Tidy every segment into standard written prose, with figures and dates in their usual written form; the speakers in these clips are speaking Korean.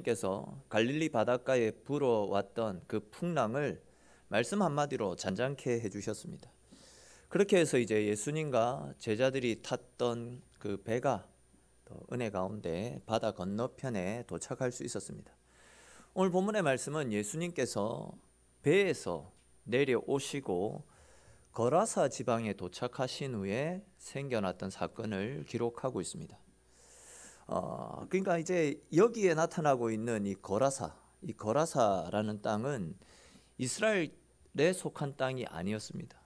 예수님께서 갈릴리 바닷가에 불어왔던 그 풍랑을 말씀 한마디로 잔잔케 해주셨습니다. 그렇게 해서 이제 예수님과 제자들이 탔던 그 배가 은혜 가운데 바다 건너편에 도착할 수 있었습니다. 오늘 본문의 말씀은 예수님께서 배에서 내려오시고 거라사 지방에 도착하신 후에 생겨났던 사건을 기록하고 있습니다. 그러니까 이제 여기에 나타나고 있는 이 거라사라는 땅은 이스라엘에 속한 땅이 아니었습니다.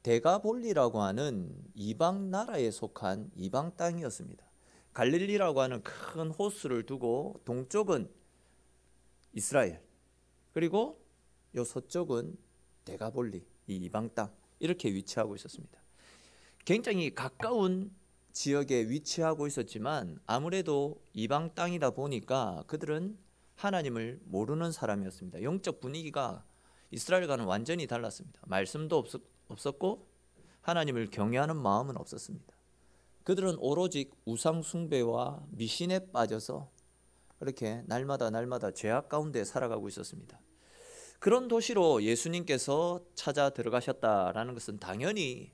데가볼리라고 하는 이방 나라에 속한 이방 땅이었습니다. 갈릴리라고 하는 큰 호수를 두고 동쪽은 이스라엘, 그리고 요 서쪽은 데가볼리, 이 이방 땅, 이렇게 위치하고 있었습니다. 굉장히 가까운 지역에 위치하고 있었지만 아무래도 이방 땅이다 보니까 그들은 하나님을 모르는 사람이었습니다. 영적 분위기가 이스라엘과는 완전히 달랐습니다. 말씀도 없었고 하나님을 경외하는 마음은 없었습니다. 그들은 오로지 우상 숭배와 미신에 빠져서 그렇게 날마다 죄악 가운데 살아가고 있었습니다. 그런 도시로 예수님께서 찾아 들어가셨다라는 것은 당연히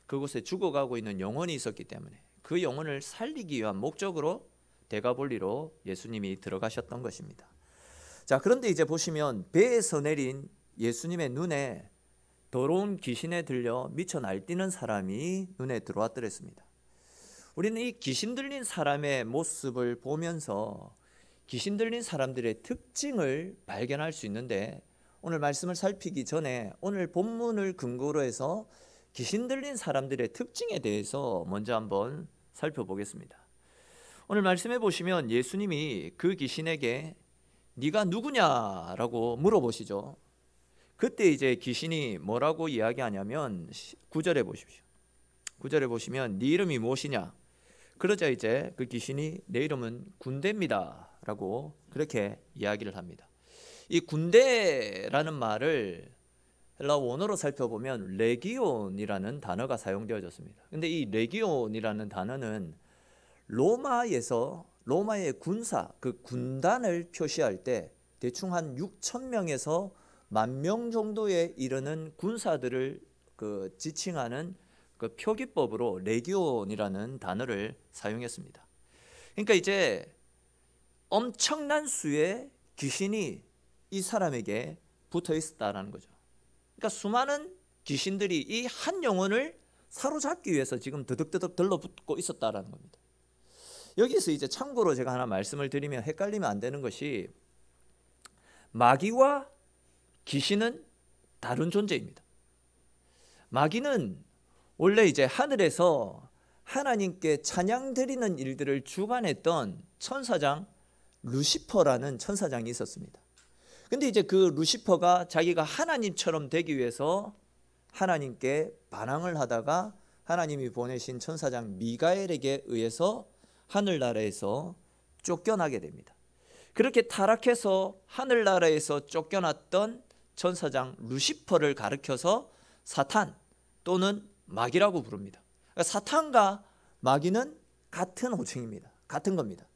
그곳에 죽어가고 있는 영혼이 있었기 때문에 그 영혼을 살리기 위한 목적으로 데가볼리로 예수님이 들어가셨던 것입니다. 자, 그런데 이제 보시면 배에서 내린 예수님의 눈에 더러운 귀신에 들려 미쳐 날뛰는 사람이 눈에 들어왔더랬습니다. 우리는 이 귀신 들린 사람의 모습을 보면서 귀신 들린 사람들의 특징을 발견할 수 있는데, 오늘 말씀을 살피기 전에 오늘 본문을 근거로 해서 귀신 들린 사람들의 특징에 대해서 먼저 한번 살펴보겠습니다. 오늘 말씀해 보시면 예수님이 그 귀신에게 네가 누구냐라고 물어보시죠. 그때 이제 귀신이 뭐라고 이야기하냐면 9절에 보십시오. 9절에 보시면 네 이름이 무엇이냐? 그러자 이제 그 귀신이 내 이름은 군대입니다 라고 그렇게 이야기를 합니다. 이 군대라는 말을 헬라 원어로 살펴보면 레기온이라는 단어가 사용되어졌습니다. 근데 이 레기온이라는 단어는 로마의 군사, 그 군단을 표시할 때 대충 한 6,000명에서 10,000명 정도에 이르는 군사들을 지칭하는 그 표기법으로 레기온이라는 단어를 사용했습니다. 그러니까 이제 엄청난 수의 귀신이 이 사람에게 붙어 있었다는 거죠. 그러니까 수많은 귀신들이 이 한 영혼을 사로잡기 위해서 지금 드득드득 들러붙고 있었다는 겁니다. 여기서 이제 참고로 제가 하나 말씀을 드리면 헷갈리면 안 되는 것이, 마귀와 귀신은 다른 존재입니다. 마귀는 원래 이제 하늘에서 하나님께 찬양 드리는 일들을 주관했던 천사장 루시퍼라는 천사장이 있었습니다. 근데 이제 그 루시퍼가 자기가 하나님처럼 되기 위해서 하나님께 반항을 하다가 하나님이 보내신 천사장 미가엘에게 의해서 하늘나라에서 쫓겨나게 됩니다. 그렇게 타락해서 하늘나라에서 쫓겨났던 천사장 루시퍼를 가리켜서 사탄 또는 마귀라고 부릅니다. 그러니까 사탄과 마귀는 같은 호칭입니다. 같은 겁니다.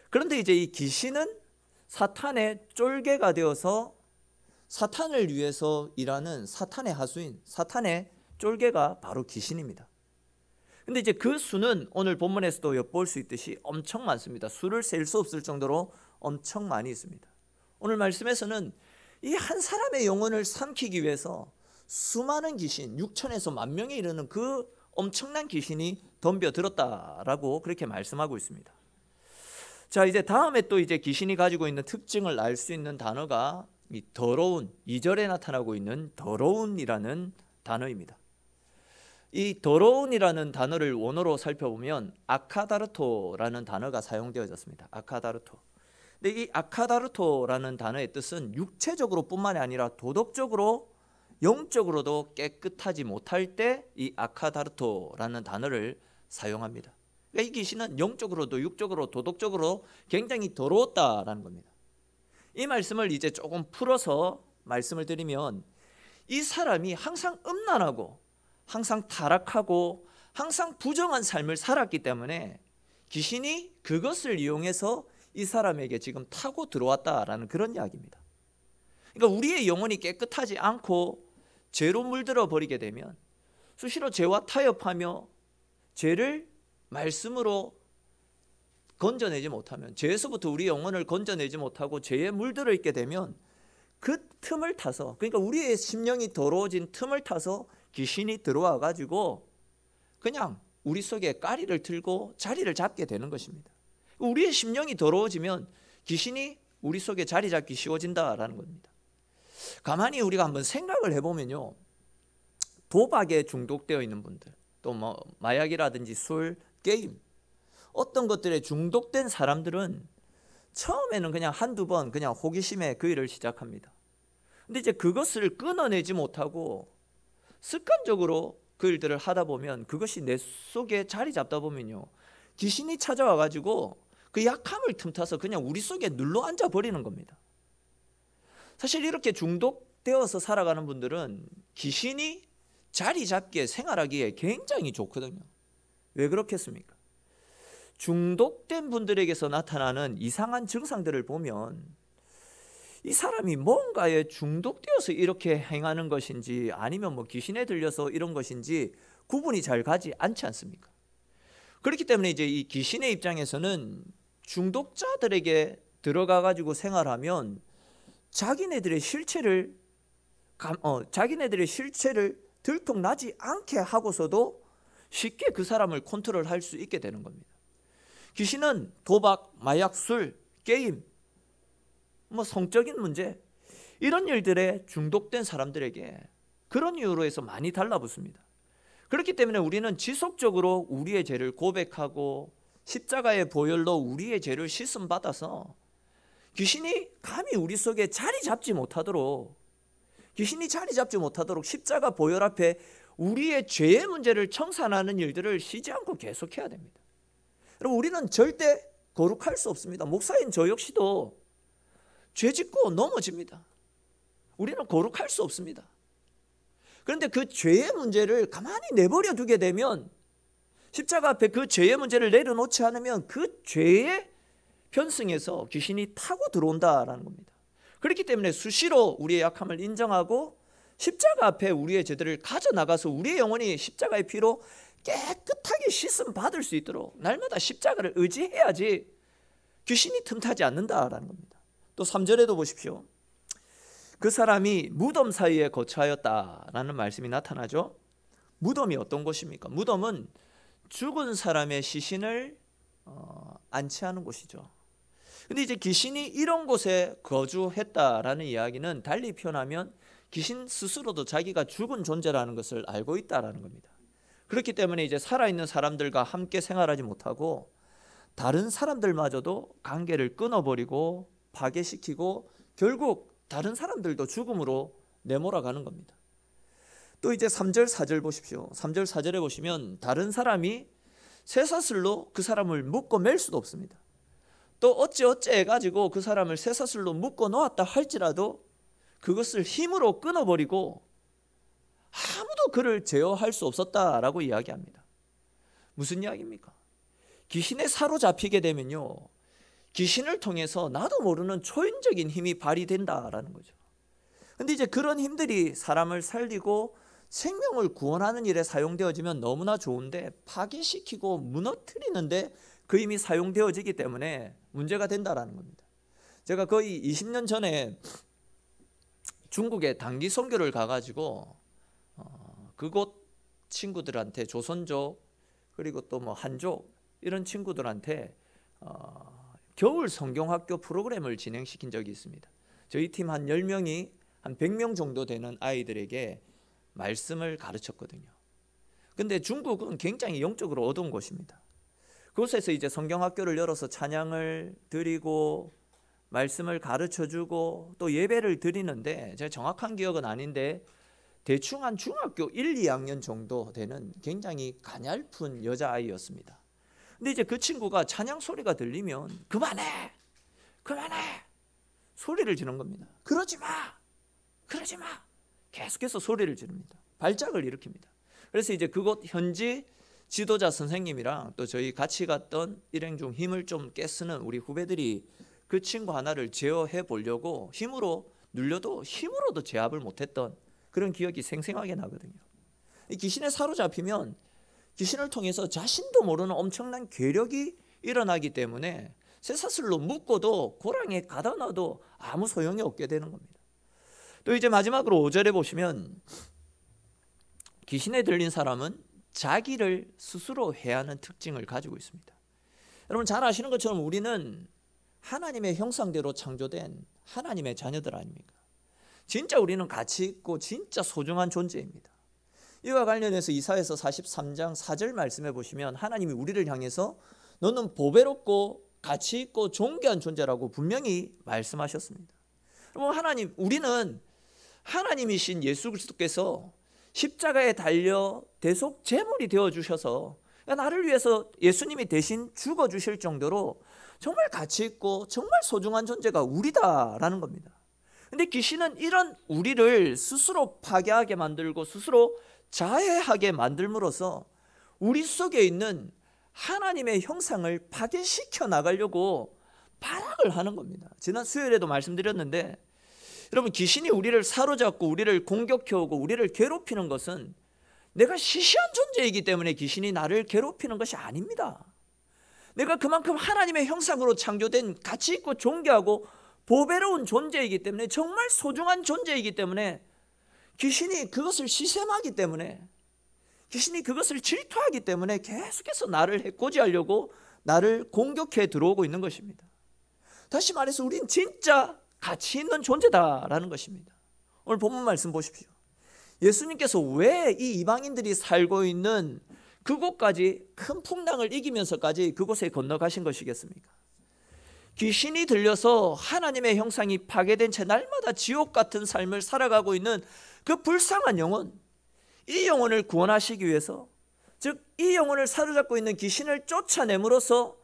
그런데 이제 이 귀신은 사탄의 쫄개가 되어서 사탄을 위해서 일하는 사탄의 하수인, 사탄의 쫄개가 바로 귀신입니다. 근데 이제 그 수는 오늘 본문에서도 엿볼 수 있듯이 엄청 많습니다. 수를 셀 수 없을 정도로 엄청 많이 있습니다. 오늘 말씀에서는 이 한 사람의 영혼을 삼키기 위해서 수많은 귀신, 6,000에서 10,000명에 이르는 그 엄청난 귀신이 덤벼들었다라고 그렇게 말씀하고 있습니다. 자, 이제 다음에 또 이제 귀신이 가지고 있는 특징을 알 수 있는 단어가 이 더러운, 2절에 나타나고 있는 더러운이라는 단어입니다. 이 더러운이라는 단어를 원어로 살펴보면 아카다르토라는 단어가 사용되어졌습니다. 아카다르토. 근데 이 아카다르토라는 단어의 뜻은 육체적으로 뿐만이 아니라 도덕적으로, 영적으로도 깨끗하지 못할 때 이 아카다르토라는 단어를 사용합니다. 그러니까 이 귀신은 영적으로도 육적으로 도덕적으로 굉장히 더러웠다라는 겁니다. 이 말씀을 이제 조금 풀어서 말씀을 드리면, 이 사람이 항상 음란하고 항상 타락하고 항상 부정한 삶을 살았기 때문에 귀신이 그것을 이용해서 이 사람에게 지금 타고 들어왔다라는 그런 이야기입니다. 그러니까 우리의 영혼이 깨끗하지 않고 죄로 물들어 버리게 되면 수시로 죄와 타협하며 죄를 말씀으로 건져내지 못하면, 죄에서부터 우리 영혼을 건져내지 못하고 죄에 물들어 있게 되면 그 틈을 타서, 그러니까 우리의 심령이 더러워진 틈을 타서 귀신이 들어와 가지고 그냥 우리 속에 까리를 틀고 자리를 잡게 되는 것입니다. 우리의 심령이 더러워지면 귀신이 우리 속에 자리 잡기 쉬워진다라는 겁니다. 가만히 우리가 한번 생각을 해보면요, 도박에 중독되어 있는 분들, 또 뭐 마약이라든지 술, 게임, 어떤 것들에 중독된 사람들은 처음에는 그냥 한두 번 그냥 호기심에 그 일을 시작합니다. 근데 이제 그것을 끊어내지 못하고 습관적으로 그 일들을 하다 보면, 그것이 내 속에 자리 잡다 보면요, 귀신이 찾아와 가지고 그 약함을 틈타서 그냥 우리 속에 눌러 앉아 버리는 겁니다. 사실 이렇게 중독되어서 살아가는 분들은 귀신이 자리 잡기에, 생활하기에 굉장히 좋거든요. 왜 그렇겠습니까? 중독된 분들에게서 나타나는 이상한 증상들을 보면 이 사람이 뭔가에 중독되어서 이렇게 행하는 것인지 아니면 뭐 귀신에 들려서 이런 것인지 구분이 잘 가지 않지 않습니까? 그렇기 때문에 이제 이 귀신의 입장에서는 중독자들에게 들어가 가지고 생활하면 자기네들의 실체를 들통나지 않게 하고서도 쉽게 그 사람을 컨트롤할 수 있게 되는 겁니다. 귀신은 도박, 마약, 술, 게임, 뭐 성적인 문제, 이런 일들에 중독된 사람들에게 그런 이유로 해서 많이 달라붙습니다. 그렇기 때문에 우리는 지속적으로 우리의 죄를 고백하고 십자가의 보혈로 우리의 죄를 씻음 받아서 귀신이 감히 우리 속에 자리 잡지 못하도록 십자가 보혈 앞에 우리의 죄의 문제를 청산하는 일들을 쉬지 않고 계속해야 됩니다. 여러분, 우리는 절대 거룩할 수 없습니다. 목사인 저 역시도 죄 짓고 넘어집니다. 우리는 거룩할 수 없습니다. 그런데 그 죄의 문제를 가만히 내버려 두게 되면, 십자가 앞에 그 죄의 문제를 내려놓지 않으면 그 죄의 편승에서 귀신이 타고 들어온다라는 겁니다. 그렇기 때문에 수시로 우리의 약함을 인정하고 십자가 앞에 우리의 죄들을 가져나가서 우리의 영혼이 십자가의 피로 깨끗하게 씻음 받을 수 있도록 날마다 십자가를 의지해야지 귀신이 틈타지 않는다라는 겁니다. 또 3절에도 보십시오. 그 사람이 무덤 사이에 거처하였다라는 말씀이 나타나죠. 무덤이 어떤 곳입니까? 무덤은 죽은 사람의 시신을 안치하는 곳이죠. 근데 이제 귀신이 이런 곳에 거주했다라는 이야기는 달리 표현하면 귀신 스스로도 자기가 죽은 존재라는 것을 알고 있다라는 겁니다. 그렇기 때문에 이제 살아있는 사람들과 함께 생활하지 못하고 다른 사람들마저도 관계를 끊어버리고 파괴시키고 결국 다른 사람들도 죽음으로 내몰아가는 겁니다. 또 이제 3절 4절 보십시오. 3절 4절에 보시면 다른 사람이 쇠사슬로 그 사람을 묶어 맬 수도 없습니다. 또 어찌 해가지고 그 사람을 쇠사슬로 묶어 놓았다 할지라도 그것을 힘으로 끊어버리고 아무도 그를 제어할 수 없었다라고 이야기합니다. 무슨 이야기입니까? 귀신에 사로잡히게 되면요, 귀신을 통해서 나도 모르는 초인적인 힘이 발휘된다라는 거죠. 근데 이제 그런 힘들이 사람을 살리고 생명을 구원하는 일에 사용되어지면 너무나 좋은데, 파괴시키고 무너뜨리는데 그 힘이 사용되어지기 때문에 문제가 된다라는 겁니다. 제가 거의 20년 전에 중국에 단기 선교를 가가지고 그곳 친구들한테, 조선족 그리고 또 뭐 한족 이런 친구들한테 겨울 성경학교 프로그램을 진행시킨 적이 있습니다. 저희 팀 한 10명이 한 100명 정도 되는 아이들에게 말씀을 가르쳤거든요. 근데 중국은 굉장히 영적으로 어두운 곳입니다. 그곳에서 이제 성경학교를 열어서 찬양을 드리고 말씀을 가르쳐주고 또 예배를 드리는데, 제가 정확한 기억은 아닌데 대충 한 중학교 1, 2학년 정도 되는 굉장히 가냘픈 여자아이였습니다. 근데 이제 그 친구가 찬양 소리가 들리면 그만해 소리를 지르는 겁니다. 그러지 마 계속해서 소리를 지릅니다. 발작을 일으킵니다. 그래서 이제 그곳 현지 지도자 선생님이랑 또 저희 같이 갔던 일행 중 힘을 좀 깨쓰는 우리 후배들이 그 친구 하나를 제어해 보려고 힘으로 눌려도 힘으로도 제압을 못했던 그런 기억이 생생하게 나거든요. 이 귀신에 사로잡히면 귀신을 통해서 자신도 모르는 엄청난 괴력이 일어나기 때문에 쇠사슬로 묶어도 고랑에 가다 놔도 아무 소용이 없게 되는 겁니다. 또 이제 마지막으로 5절에 보시면 귀신에 들린 사람은 자기를 스스로 해하는 특징을 가지고 있습니다. 여러분 잘 아시는 것처럼 우리는 하나님의 형상대로 창조된 하나님의 자녀들 아닙니까? 진짜 우리는 가치 있고 진짜 소중한 존재입니다. 이와 관련해서 이사야서 43장 4절 말씀해 보시면 하나님이 우리를 향해서 너는 보배롭고 가치 있고 존귀한 존재라고 분명히 말씀하셨습니다. 여러분 우리는 하나님이신 예수 그리스도께서 십자가에 달려 대속 제물이 되어주셔서 나를 위해서 예수님이 대신 죽어주실 정도로 정말 가치 있고 정말 소중한 존재가 우리다라는 겁니다. 근데 귀신은 이런 우리를 스스로 파괴하게 만들고 스스로 자해하게 만들므로써 우리 속에 있는 하나님의 형상을 파괴시켜 나가려고 발악을 하는 겁니다. 지난 수요일에도 말씀드렸는데 여러분 귀신이 우리를 사로잡고 우리를 공격해오고 우리를 괴롭히는 것은 내가 시시한 존재이기 때문에 귀신이 나를 괴롭히는 것이 아닙니다. 내가 그만큼 하나님의 형상으로 창조된 가치 있고 존귀하고 보배로운 존재이기 때문에 정말 소중한 존재이기 때문에 귀신이 그것을 시샘하기 때문에 귀신이 그것을 질투하기 때문에 계속해서 나를 해코지하려고 나를 공격해 들어오고 있는 것입니다. 다시 말해서 우린 진짜 가치 있는 존재다라는 것입니다. 오늘 본문 말씀 보십시오. 예수님께서 왜 이 이방인들이 살고 있는 그곳까지 큰 풍랑을 이기면서까지 그곳에 건너가신 것이겠습니까? 귀신이 들려서 하나님의 형상이 파괴된 채 날마다 지옥 같은 삶을 살아가고 있는 그 불쌍한 영혼, 이 영혼을 구원하시기 위해서, 즉 이 영혼을 사로잡고 있는 귀신을 쫓아내므로써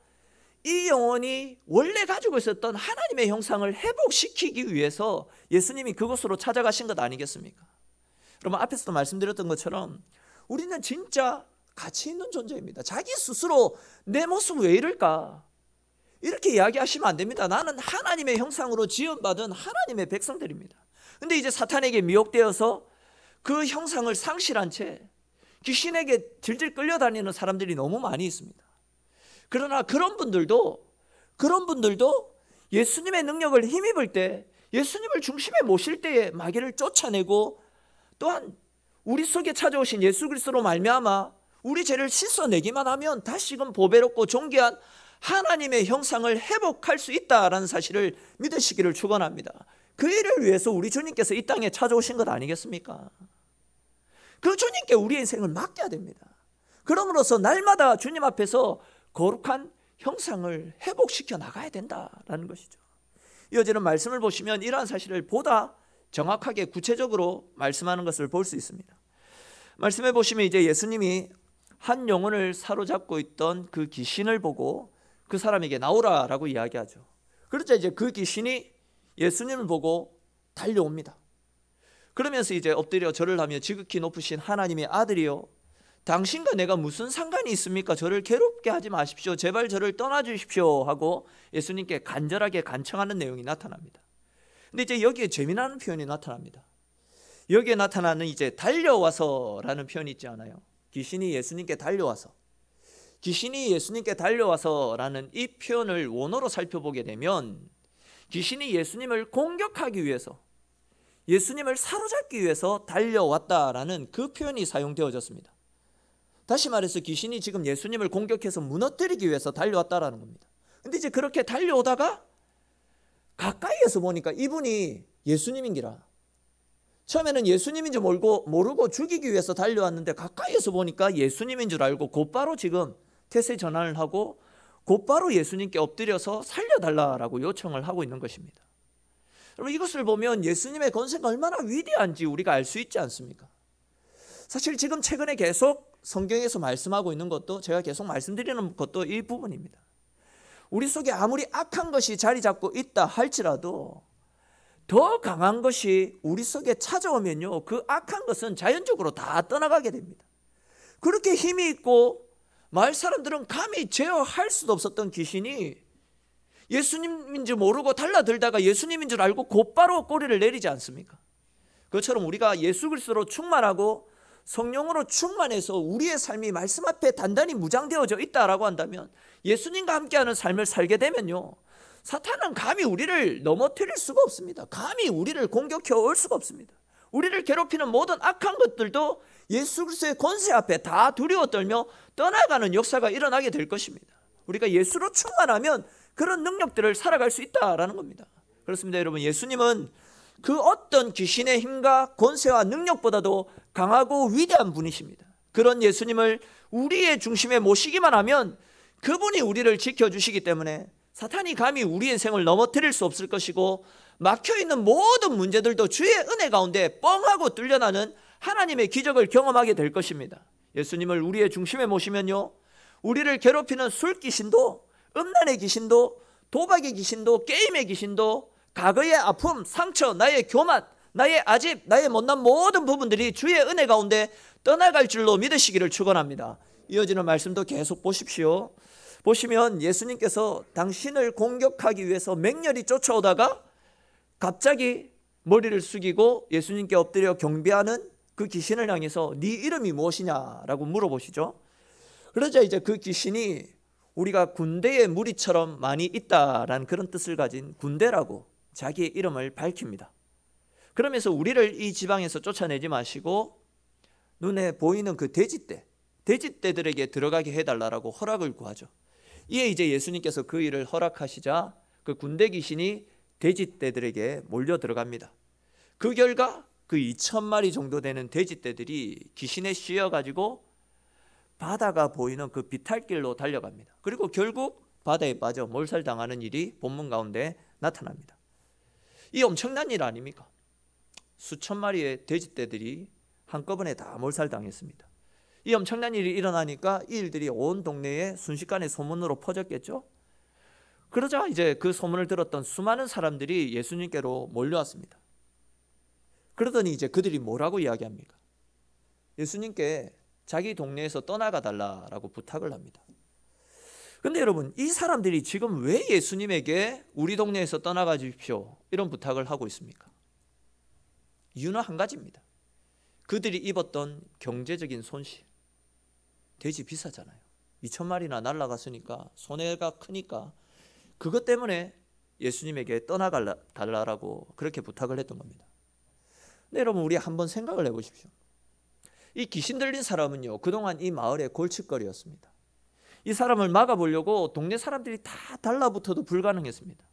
이 영혼이 원래 가지고 있었던 하나님의 형상을 회복시키기 위해서 예수님이 그곳으로 찾아가신 것 아니겠습니까? 여러분 앞에서도 말씀드렸던 것처럼 우리는 진짜 가치 있는 존재입니다. 자기 스스로 내 모습 왜 이럴까? 이렇게 이야기하시면 안 됩니다. 나는 하나님의 형상으로 지음받은 하나님의 백성들입니다. 근데 이제 사탄에게 미혹되어서 그 형상을 상실한 채 귀신에게 질질 끌려다니는 사람들이 너무 많이 있습니다. 그러나 그런 분들도 예수님의 능력을 힘입을 때, 예수님을 중심에 모실 때에 마귀를 쫓아내고 또한 우리 속에 찾아오신 예수 그리스도로 말미암아 우리 죄를 씻어내기만 하면 다시금 보배롭고 존귀한 하나님의 형상을 회복할 수 있다라는 사실을 믿으시기를 축원합니다. 그 일을 위해서 우리 주님께서 이 땅에 찾아오신 것 아니겠습니까? 그 주님께 우리의 인생을 맡겨야 됩니다. 그러므로서 날마다 주님 앞에서 거룩한 형상을 회복시켜 나가야 된다라는 것이죠. 이어지는 말씀을 보시면 이러한 사실을 보다 정확하게 구체적으로 말씀하는 것을 볼 수 있습니다. 말씀해 보시면 이제 예수님이 한 영혼을 사로잡고 있던 그 귀신을 보고 그 사람에게 나오라라고 이야기하죠. 그러자 이제 그 귀신이 예수님을 보고 달려옵니다. 그러면서 이제 엎드려 절을 하며 지극히 높으신 하나님의 아들이요, 당신과 내가 무슨 상관이 있습니까? 저를 괴롭게 하지 마십시오. 제발 저를 떠나 주십시오 하고 예수님께 간절하게 간청하는 내용이 나타납니다. 근데 이제 여기에 재미나는 표현이 나타납니다. 여기에 나타나는 이제 달려와서라는 표현이 있지 않아요? 귀신이 예수님께 달려와서라는 이 표현을 원어로 살펴보게 되면 귀신이 예수님을 공격하기 위해서, 예수님을 사로잡기 위해서 달려왔다라는 그 표현이 사용되어졌습니다. 다시 말해서 귀신이 지금 예수님을 공격해서 무너뜨리기 위해서 달려왔다라는 겁니다. 근데 이제 그렇게 달려오다가 가까이에서 보니까 이분이 예수님인기라, 처음에는 예수님인지 모르고 죽이기 위해서 달려왔는데 가까이에서 보니까 예수님인 줄 알고 곧바로 지금 태세 전환을 하고 곧바로 예수님께 엎드려서 살려달라고 요청을 하고 있는 것입니다. 여러분 이것을 보면 예수님의 권세가 얼마나 위대한지 우리가 알 수 있지 않습니까? 사실 지금 최근에 계속 성경에서 말씀하고 있는 것도, 제가 계속 말씀드리는 것도 이 부분입니다. 우리 속에 아무리 악한 것이 자리 잡고 있다 할지라도 더 강한 것이 우리 속에 찾아오면요, 그 악한 것은 자연적으로 다 떠나가게 됩니다. 그렇게 힘이 있고 마을 사람들은 감히 제어할 수도 없었던 귀신이 예수님인지 모르고 달라들다가 예수님인 줄 알고 곧바로 꼬리를 내리지 않습니까? 그것처럼 우리가 예수 그리스도로 충만하고 성령으로 충만해서 우리의 삶이 말씀 앞에 단단히 무장되어져 있다라고 한다면, 예수님과 함께하는 삶을 살게 되면요, 사탄은 감히 우리를 넘어뜨릴 수가 없습니다. 감히 우리를 공격해 올 수가 없습니다. 우리를 괴롭히는 모든 악한 것들도 예수 그리스도의 권세 앞에 다 두려워 떨며 떠나가는 역사가 일어나게 될 것입니다. 우리가 예수로 충만하면 그런 능력들을 살아갈 수 있다라는 겁니다. 그렇습니다, 여러분. 예수님은 그 어떤 귀신의 힘과 권세와 능력보다도 강하고 위대한 분이십니다. 그런 예수님을 우리의 중심에 모시기만 하면 그분이 우리를 지켜주시기 때문에 사탄이 감히 우리 인생을 넘어뜨릴 수 없을 것이고, 막혀있는 모든 문제들도 주의 은혜 가운데 뻥하고 뚫려나는 하나님의 기적을 경험하게 될 것입니다. 예수님을 우리의 중심에 모시면요, 우리를 괴롭히는 술 귀신도, 음란의 귀신도, 도박의 귀신도, 게임의 귀신도, 과거의 아픔, 상처, 나의 교만, 나의 아집, 나의 못난 모든 부분들이 주의 은혜 가운데 떠나갈 줄로 믿으시기를 축원합니다. 이어지는 말씀도 계속 보십시오. 보시면 예수님께서 당신을 공격하기 위해서 맹렬히 쫓아오다가 갑자기 머리를 숙이고 예수님께 엎드려 경배하는 그 귀신을 향해서 네 이름이 무엇이냐라고 물어보시죠. 그러자 이제 그 귀신이 우리가 군대의 무리처럼 많이 있다라는 그런 뜻을 가진 군대라고 자기의 이름을 밝힙니다. 그러면서 우리를 이 지방에서 쫓아내지 마시고 눈에 보이는 그 돼지떼들에게 들어가게 해달라고 허락을 구하죠. 이에 이제 예수님께서 그 일을 허락하시자 그 군대 귀신이 돼지떼들에게 몰려 들어갑니다. 그 결과 그 2,000마리 정도 되는 돼지떼들이 귀신에 씌여가지고 바다가 보이는 그 비탈길로 달려갑니다. 그리고 결국 바다에 빠져 몰살당하는 일이 본문 가운데 나타납니다. 이 엄청난 일 아닙니까? 수천 마리의 돼지떼들이 한꺼번에 다 몰살당했습니다. 이 엄청난 일이 일어나니까 이 일들이 온 동네에 순식간에 소문으로 퍼졌겠죠. 그러자 이제 그 소문을 들었던 수많은 사람들이 예수님께로 몰려왔습니다. 그러더니 이제 그들이 뭐라고 이야기합니까? 예수님께 자기 동네에서 떠나가 달라고 부탁을 합니다. 근데 여러분, 이 사람들이 지금 왜 예수님에게 우리 동네에서 떠나가 주십시오 이런 부탁을 하고 있습니까? 이유는 한 가지입니다. 그들이 입었던 경제적인 손실. 돼지 비싸잖아요. 2,000마리나 날아갔으니까 손해가 크니까 그것 때문에 예수님에게 떠나가 달라고 그렇게 부탁을 했던 겁니다. 근데 여러분, 우리 한번 생각을 해보십시오. 이 귀신 들린 사람은요, 그동안 이 마을의 골칫거리였습니다. 이 사람을 막아보려고 동네 사람들이 다 달라붙어도 불가능했습니다.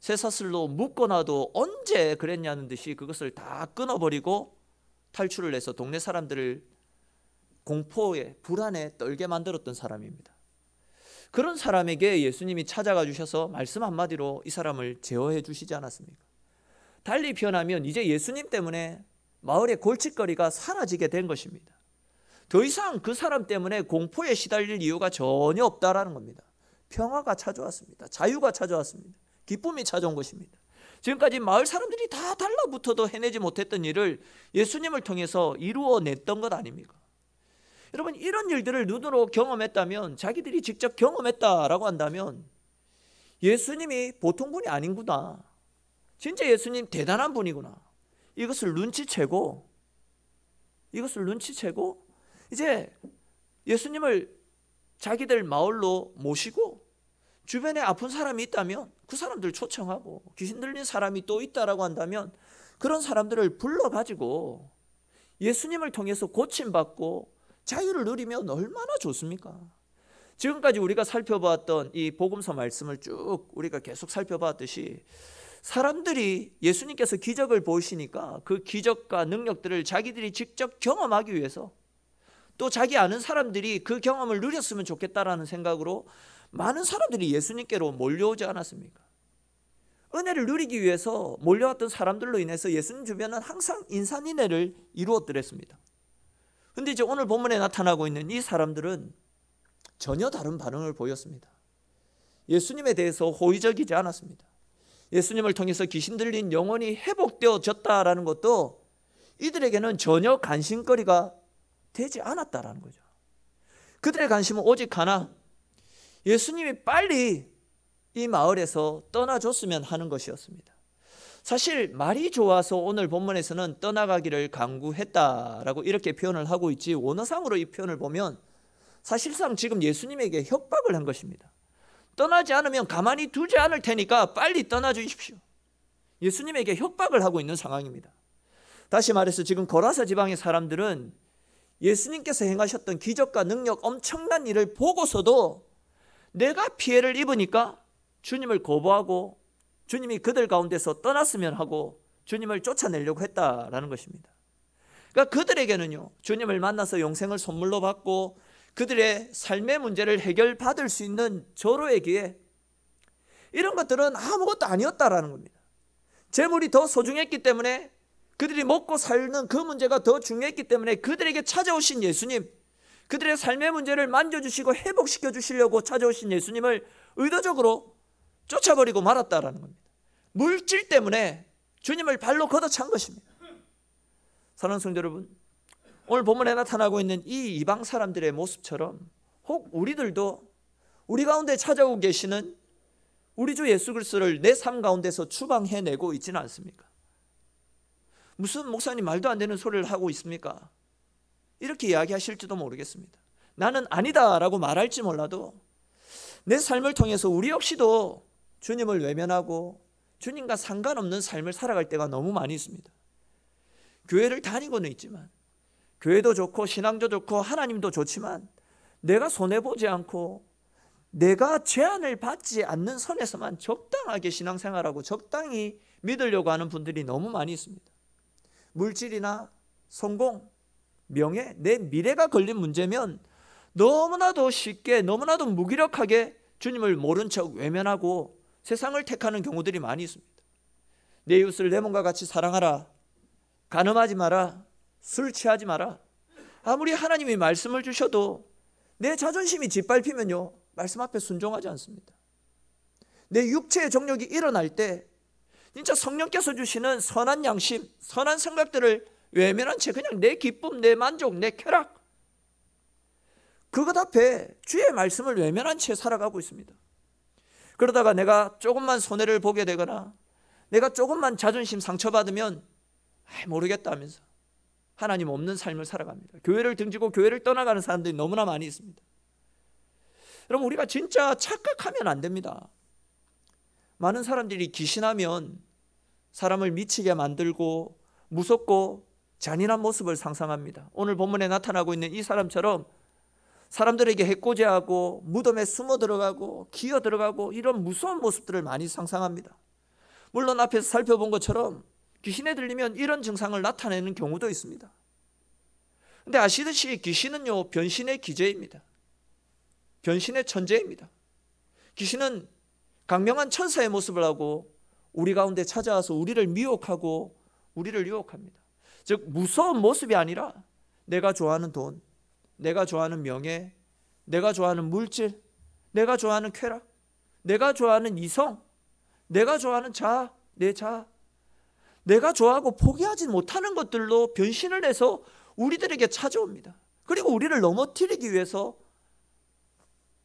쇠사슬로 묶어놔도 언제 그랬냐는 듯이 그것을 다 끊어버리고 탈출을 해서 동네 사람들을 공포에, 불안에 떨게 만들었던 사람입니다. 그런 사람에게 예수님이 찾아가 주셔서 말씀 한마디로 이 사람을 제어해 주시지 않았습니까? 달리 표현하면 이제 예수님 때문에 마을의 골칫거리가 사라지게 된 것입니다. 더 이상 그 사람 때문에 공포에 시달릴 이유가 전혀 없다라는 겁니다. 평화가 찾아왔습니다. 자유가 찾아왔습니다. 기쁨이 찾아온 것입니다. 지금까지 마을 사람들이 다 달라붙어도 해내지 못했던 일을 예수님을 통해서 이루어냈던 것 아닙니까? 여러분, 이런 일들을 눈으로 경험했다면, 자기들이 직접 경험했다라고 한다면 예수님이 보통 분이 아닌구나, 진짜 예수님 대단한 분이구나, 이것을 눈치채고 이제 예수님을 자기들 마을로 모시고 주변에 아픈 사람이 있다면 그 사람들 초청하고, 귀신 들린 사람이 또 있다라고 한다면 그런 사람들을 불러가지고 예수님을 통해서 고침받고 자유를 누리면 얼마나 좋습니까? 지금까지 우리가 살펴보았던 이 복음서 말씀을 쭉 우리가 계속 살펴봤듯이 사람들이 예수님께서 기적을 보이시니까 그 기적과 능력들을 자기들이 직접 경험하기 위해서, 또 자기 아는 사람들이 그 경험을 누렸으면 좋겠다라는 생각으로 많은 사람들이 예수님께로 몰려오지 않았습니까? 은혜를 누리기 위해서 몰려왔던 사람들로 인해서 예수님 주변은 항상 인산인해를 이루었더랬습니다. 그런데 이제 오늘 본문에 나타나고 있는 이 사람들은 전혀 다른 반응을 보였습니다. 예수님에 대해서 호의적이지 않았습니다. 예수님을 통해서 귀신 들린 영혼이 회복되어졌다라는 것도 이들에게는 전혀 관심거리가 되지 않았다라는 거죠. 그들의 관심은 오직 하나, 예수님이 빨리 이 마을에서 떠나줬으면 하는 것이었습니다. 사실 말이 좋아서 오늘 본문에서는 떠나가기를 강구했다라고 이렇게 표현을 하고 있지, 원어상으로 이 표현을 보면 사실상 지금 예수님에게 협박을 한 것입니다. 떠나지 않으면 가만히 두지 않을 테니까 빨리 떠나 주십시오. 예수님에게 협박을 하고 있는 상황입니다. 다시 말해서 지금 고라사 지방의 사람들은 예수님께서 행하셨던 기적과 능력, 엄청난 일을 보고서도 내가 피해를 입으니까 주님을 거부하고 주님이 그들 가운데서 떠났으면 하고 주님을 쫓아내려고 했다라는 것입니다. 그러니까 그들에게는요, 주님을 만나서 영생을 선물로 받고 그들의 삶의 문제를 해결받을 수 있는 조로의 기회, 이런 것들은 아무것도 아니었다라는 겁니다. 재물이 더 소중했기 때문에, 그들이 먹고 사는 그 문제가 더 중요했기 때문에 그들에게 찾아오신 예수님, 그들의 삶의 문제를 만져주시고 회복시켜 주시려고 찾아오신 예수님을 의도적으로 쫓아버리고 말았다라는 겁니다. 물질 때문에 주님을 발로 걷어찬 것입니다. 사랑하는 성도 여러분, 오늘 본문에 나타나고 있는 이 이방 사람들의 모습처럼 혹 우리들도 우리 가운데 찾아오고 계시는 우리 주 예수 그리스도를 내 삶 가운데서 추방해내고 있지는 않습니까? 무슨 목사님 말도 안 되는 소리를 하고 있습니까? 이렇게 이야기하실지도 모르겠습니다. 나는 아니다라고 말할지 몰라도 내 삶을 통해서 우리 역시도 주님을 외면하고 주님과 상관없는 삶을 살아갈 때가 너무 많이 있습니다. 교회를 다니고는 있지만, 교회도 좋고 신앙도 좋고 하나님도 좋지만 내가 손해보지 않고 내가 제한을 받지 않는 선에서만 적당하게 신앙생활하고 적당히 믿으려고 하는 분들이 너무 많이 있습니다. 물질이나 성공, 명예, 내 미래가 걸린 문제면 너무나도 쉽게, 너무나도 무기력하게 주님을 모른 척 외면하고 세상을 택하는 경우들이 많이 있습니다. 내 이웃을 내 몸과 같이 사랑하라, 간음하지 마라, 술 취하지 마라. 아무리 하나님이 말씀을 주셔도 내 자존심이 짓밟히면요, 말씀 앞에 순종하지 않습니다. 내 육체의 정욕이 일어날 때 진짜 성령께서 주시는 선한 양심, 선한 생각들을 외면한 채 그냥 내 기쁨, 내 만족, 내 쾌락, 그것 앞에 주의 말씀을 외면한 채 살아가고 있습니다. 그러다가 내가 조금만 손해를 보게 되거나 내가 조금만 자존심 상처받으면 모르겠다 하면서 하나님 없는 삶을 살아갑니다. 교회를 등지고 교회를 떠나가는 사람들이 너무나 많이 있습니다. 여러분, 우리가 진짜 착각하면 안 됩니다. 많은 사람들이 귀신하면 사람을 미치게 만들고 무섭고 잔인한 모습을 상상합니다. 오늘 본문에 나타나고 있는 이 사람처럼 사람들에게 해코지하고 무덤에 숨어 들어가고 기어 들어가고 이런 무서운 모습들을 많이 상상합니다. 물론 앞에서 살펴본 것처럼 귀신에 들리면 이런 증상을 나타내는 경우도 있습니다. 근데 아시듯이 귀신은요, 변신의 기제입니다. 변신의 천재입니다. 귀신은 강명한 천사의 모습을 하고 우리 가운데 찾아와서 우리를 미혹하고 우리를 유혹합니다. 즉, 무서운 모습이 아니라 내가 좋아하는 돈, 내가 좋아하는 명예, 내가 좋아하는 물질, 내가 좋아하는 쾌락, 내가 좋아하는 이성, 내가 좋아하는 자아, 내 자아, 내가 좋아하고 포기하지 못하는 것들로 변신을 해서 우리들에게 찾아옵니다. 그리고 우리를 넘어뜨리기 위해서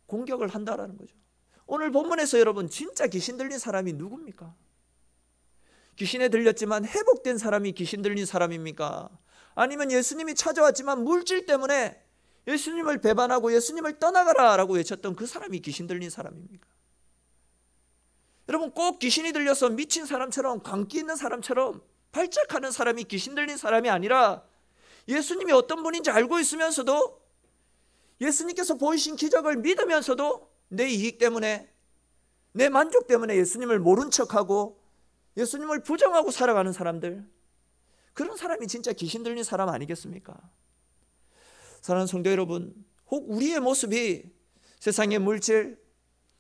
공격을 한다라는 거죠. 오늘 본문에서 여러분, 진짜 귀신 들린 사람이 누굽니까? 귀신에 들렸지만 회복된 사람이 귀신 들린 사람입니까? 아니면 예수님이 찾아왔지만 물질 때문에 예수님을 배반하고 예수님을 떠나가라 라고 외쳤던 그 사람이 귀신 들린 사람입니까? 여러분, 꼭 귀신이 들려서 미친 사람처럼, 광기 있는 사람처럼 발작하는 사람이 귀신 들린 사람이 아니라 예수님이 어떤 분인지 알고 있으면서도 예수님께서 보이신 기적을 믿으면서도 내 이익 때문에, 내 만족 때문에 예수님을 모른 척하고 예수님을 부정하고 살아가는 사람들, 그런 사람이 진짜 귀신 들린 사람 아니겠습니까? 사랑하는 성도 여러분, 혹 우리의 모습이 세상의 물질,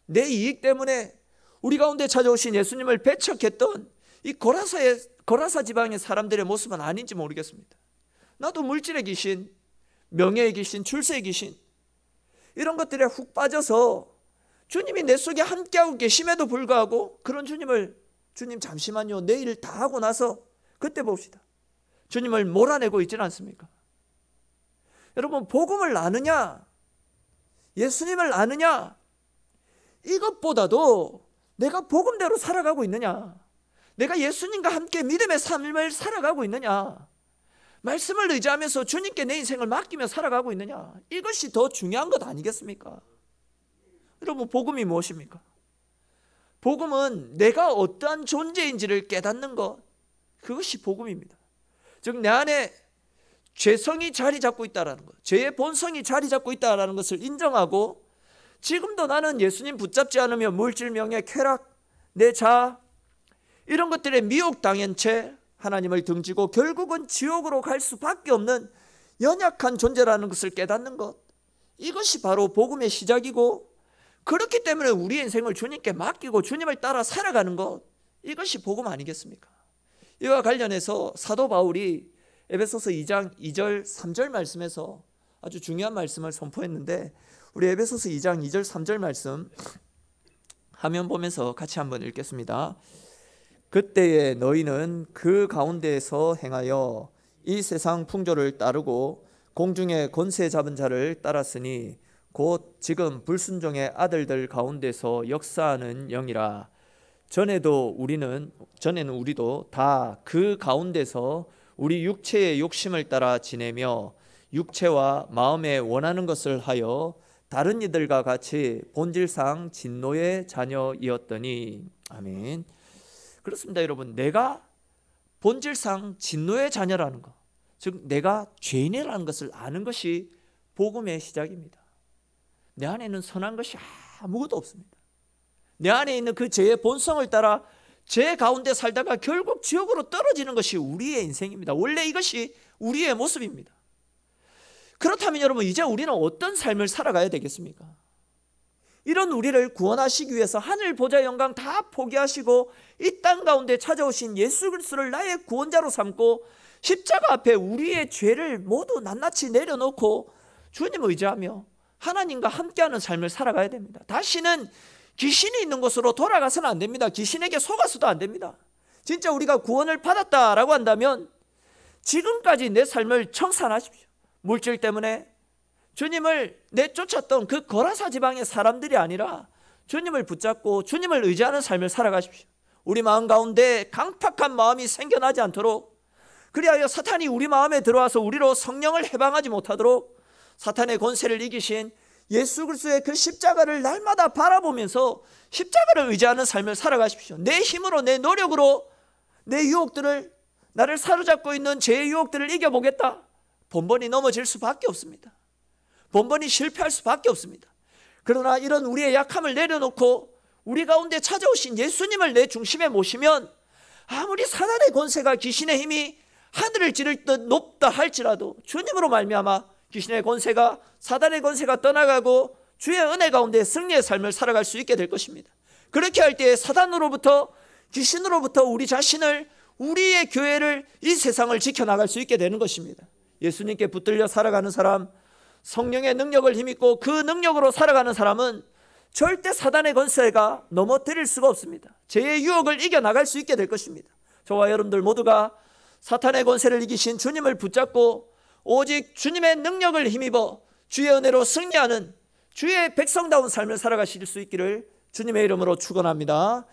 내 이익 때문에 우리 가운데 찾아오신 예수님을 배척했던 이 고라사 지방의 사람들의 모습은 아닌지 모르겠습니다. 나도 물질의 귀신, 명예의 귀신, 출세의 귀신, 이런 것들에 훅 빠져서 주님이 내 속에 함께하고 계심에도 불구하고 그런 주님을, 주님 잠시만요, 내 일 다 하고 나서 그때 봅시다, 주님을 몰아내고 있지는 않습니까? 여러분, 복음을 아느냐 예수님을 아느냐? 이것보다도 내가 복음대로 살아가고 있느냐? 내가 예수님과 함께 믿음의 삶을 살아가고 있느냐? 말씀을 의지하면서 주님께 내 인생을 맡기며 살아가고 있느냐? 이것이 더 중요한 것 아니겠습니까? 여러분, 복음이 무엇입니까? 복음은 내가 어떠한 존재인지를 깨닫는 것, 그것이 복음입니다. 즉 내 안에 죄성이 자리 잡고 있다는 것, 죄의 본성이 자리 잡고 있다는 것을 인정하고, 지금도 나는 예수님 붙잡지 않으며 물질, 명예, 쾌락, 내 자아 이런 것들에 미혹당한 채 하나님을 등지고 결국은 지옥으로 갈 수밖에 없는 연약한 존재라는 것을 깨닫는 것, 이것이 바로 복음의 시작이고, 그렇기 때문에 우리 인생을 주님께 맡기고 주님을 따라 살아가는 것, 이것이 복음 아니겠습니까? 이와 관련해서 사도 바울이 에베소서 2장 2절 3절 말씀에서 아주 중요한 말씀을 선포했는데, 우리 에베소서 2장 2절 3절 말씀 화면 보면서 같이 한번 읽겠습니다. 그때에 너희는 그 가운데에서 행하여 이 세상 풍조를 따르고 공중의 권세 잡은 자를 따랐으니 곧 지금 불순종의 아들들 가운데서 역사하는 영이라. 전에는 우리도 다 그 가운데서 우리 육체의 욕심을 따라 지내며 육체와 마음에 원하는 것을 하여 다른 이들과 같이 본질상 진노의 자녀이었더니. 아멘. 그렇습니다, 여러분. 내가 본질상 진노의 자녀라는 것, 즉 내가 죄인이라는 것을 아는 것이 복음의 시작입니다. 내 안에는 선한 것이 아무것도 없습니다. 내 안에 있는 그 죄의 본성을 따라 죄 가운데 살다가 결국 지옥으로 떨어지는 것이 우리의 인생입니다. 원래 이것이 우리의 모습입니다. 그렇다면 여러분, 이제 우리는 어떤 삶을 살아가야 되겠습니까? 이런 우리를 구원하시기 위해서 하늘 보좌의 영광 다 포기하시고 이 땅 가운데 찾아오신 예수 그리스도를 나의 구원자로 삼고 십자가 앞에 우리의 죄를 모두 낱낱이 내려놓고 주님 의지하며 하나님과 함께하는 삶을 살아가야 됩니다. 다시는 귀신이 있는 곳으로 돌아가서는 안 됩니다. 귀신에게 속아서도 안 됩니다. 진짜 우리가 구원을 받았다라고 한다면 지금까지 내 삶을 청산하십시오. 물질 때문에 주님을 내쫓았던 그 거라사 지방의 사람들이 아니라 주님을 붙잡고 주님을 의지하는 삶을 살아가십시오. 우리 마음 가운데 강팍한 마음이 생겨나지 않도록, 그리하여 사탄이 우리 마음에 들어와서 우리로 성령을 해방하지 못하도록 사탄의 권세를 이기신 예수 그리스도의 그 십자가를 날마다 바라보면서 십자가를 의지하는 삶을 살아가십시오. 내 힘으로, 내 노력으로 내 유혹들을, 나를 사로잡고 있는 죄의 유혹들을 이겨보겠다, 번번이 넘어질 수밖에 없습니다. 번번이 실패할 수밖에 없습니다. 그러나 이런 우리의 약함을 내려놓고 우리 가운데 찾아오신 예수님을 내 중심에 모시면 아무리 사단의 권세가, 귀신의 힘이 하늘을 찌를 듯 높다 할지라도 주님으로 말미암아 귀신의 권세가, 사단의 권세가 떠나가고 주의 은혜 가운데 승리의 삶을 살아갈 수 있게 될 것입니다. 그렇게 할 때 사단으로부터, 귀신으로부터 우리 자신을, 우리의 교회를, 이 세상을 지켜나갈 수 있게 되는 것입니다. 예수님께 붙들려 살아가는 사람, 성령의 능력을 힘입고 그 능력으로 살아가는 사람은 절대 사단의 권세가 넘어뜨릴 수가 없습니다. 죄의 유혹을 이겨나갈 수 있게 될 것입니다. 저와 여러분들 모두가 사탄의 권세를 이기신 주님을 붙잡고 오직 주님의 능력을 힘입어 주의 은혜로 승리하는 주의 백성다운 삶을 살아가실 수 있기를 주님의 이름으로 축원합니다.